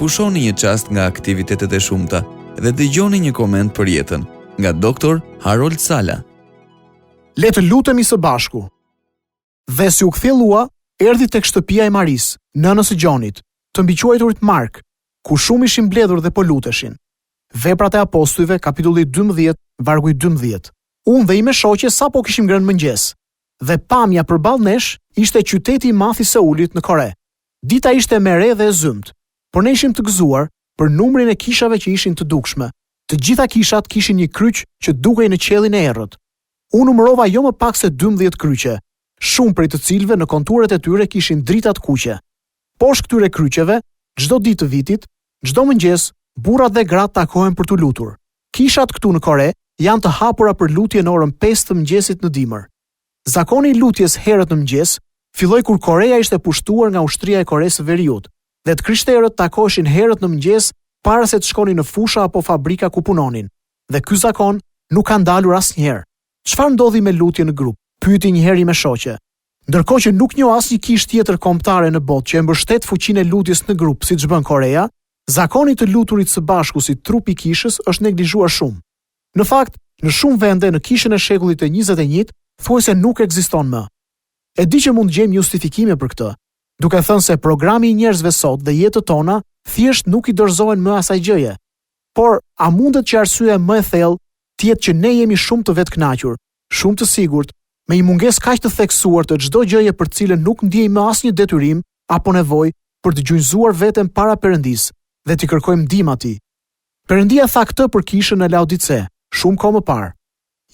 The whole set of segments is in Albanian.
pushoni një çast nga aktivitetet e shumta dhe dëgjoni një koment për jetën nga Dr. Harold Sala. Le të lutemi së bashku. Dhe si u kthjellua, erdhi tek shtëpia e Maris, nënës së Gjonit, të mbiquajturit Mark, ku shumë ishin mbledhur dhe po luteshin. Veprat e Apostujve, kapitulli 12, vargu 12. Unë dhe ime shoqe sapo kishim ngrënë mëngjes, dhe pamja përballë nesh ishte qyteti i madh i Seulit në Kore. Dita ishte me re dhe e zymt, por ne ishim të gëzuar për numrin e kishave që ishin të dukshme. Të gjitha kishat kishin një kryq që dukej në qiellin e errët. Unë numërova jo më pak se 12 kryqe, shumë prej të cilëve në konturet e tyre kishin drita të kuqe. Poshtë këtyre kryqeve, çdo ditë të vitit, çdo mëngjes, burrat dhe gratë takohen për të lutur. Kishat këtu në Kore janë të hapura për lutje në orën 5 të mëngjesit në dimër. Zakoni i lutjes herët në mëngjes filloi kur Koreja ishte pushtuar nga ushtria e Koresë së Veriut, dhe të krishterët takoheshin herët në mëngjes para se të shkonin në fusha apo fabrika ku punonin. Dhe ky zakon nuk ka ndalur asnjëherë. Çfarë ndodhi me lutje në grup? Pyeti një herë ime shoqe. Ndërkohë që nuk njoh asnjë kishë tjetër kombëtare në botë që e mbështet fuqinë e lutjes në grup siç bën Koreja, zakoni të luturit së bashku si trup i kishës është neglizhuar shumë. Në fakt, në shumë vende në kishën e shekullit të 21 thuajse nuk ekziston më. E di që mund të gjejmë justifikime për këtë, duke thënë se programi i njerëzve sot dhe jetët tona thjesht nuk i dorëzohen më asaj gjëje. Por a mundet që arsyeja më e thellë të jetë që ne jemi shumë të vetkënaqur, shumë të sigurt, me një mungesë kaq të theksuar të çdo gjëje për të cilën nuk ndiejmë më asnjë detyrim apo nevojë për të gjunjëzuar veten para Perëndis dhe të kërkojmë ndihmë atij. Perëndia tha këtë për kishën e Laodice, shumë kohë më parë.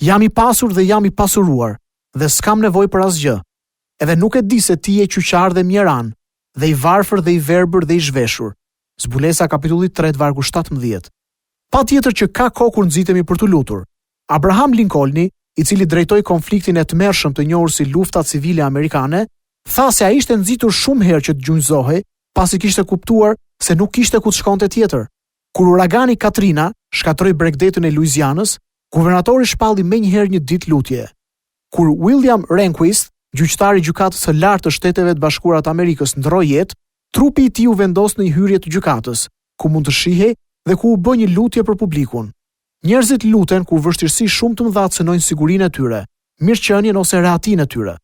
Jam i pasur dhe jam i pasuruar, dhe s'kam nevojë për asgjë. Edhe nuk e di se ti je qyqar dhe mjeran, dhe i varfër dhe i verbër dhe i zhveshur. Zbulesa kapitulli 3 vargu 17. Patjetër që ka kohë kur nxitemi për të lutur. Abraham Lincolni, i cili drejtoi konfliktin e tmerrshëm të njohur si lufta civile amerikane, tha se ai ishte nxitur shumë herë që të gjunjëzohej, pasi kishte kuptuar se nuk kishte ku të shkonte tjetër. Kur uragani Katrina shkatroi bregdetën e Luizianës, guvernatori shpalli menjëherë një ditë lutje. Kur William Rehnquist, gjyqtari i gjykatës së lartë të Shteteve të Bashkuara të Amerikës, ndroi jetë, trupi i tij u vendos në një hyrje të gjykatës, ku mund të shihej dhe ku u bë një lutje për publikun. Njerëzit luten kur vështirësi shumë të mëdha cënojnë sigurinë e tyre, mirëqenien ose rehatinë e tyre.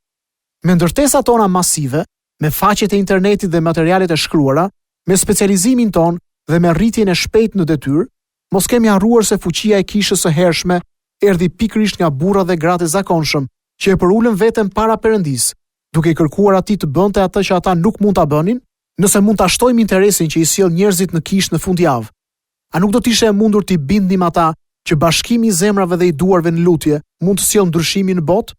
Me ndërtesat tona masive, me faqet e internetit dhe materialet e shkruara, me specializimin ton dhe me rritjen e shpejtë në detyrë, mos kemi harruar se fuqia e kishës së hershme erdhi pikërisht nga burrat dhe gratë e zakonshëm që e përulën veten para Perëndis, duke i kërkuar atij të bënte atë që ata nuk mund ta bënin, nëse mund ta shtojmë interesin që i sjell njerëzit në kishë në fundjavë. A nuk do të ishte e mundur t'i bindnim ata që bashkimi i zemrave dhe i duarve në lutje mund të sjellë ndryshimin në botë?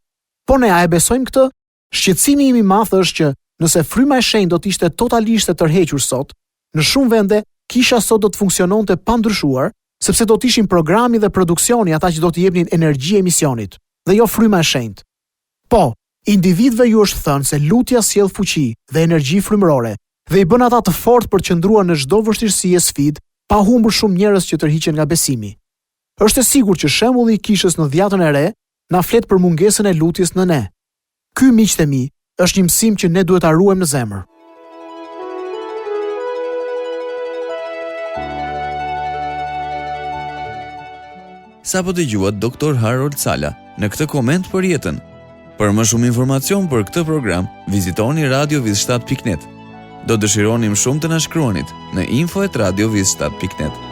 Po ne a e besojmë këtë? Shqetësimi im i madh është që nëse fryma e shenjtë do të ishte totalisht e tërhequr sot, në shumë vende kisha sot do të funksiononte pa ndryshuar, sepse do të ishin programi dhe produksioni ata që do të jepnin energji emisionit, dhe jo fryma e shenjtë. Po, individëve ju është thënë se lutja sjell fuqi dhe energji frymërore dhe i bën ata të fortë për të qëndruar në çdo vështirësi e sfidë, pa humbur shumë njerëz që tërhiqen nga besimi. Është e sigurt që shembulli i kishës në Dhjatën e Re na flet për mungesën e lutjes në ne. Ky, miqtë e mi, është një mësim që ne duhet ta ruajmë në zemër. Sapo dëgjuat Dr. Harold Sala në këtë koment për jetën. Për më shumë informacion për këtë program, vizitoni radioviz7.net. Do dëshironim shumë të na shkruanit në info@radioviz7.net.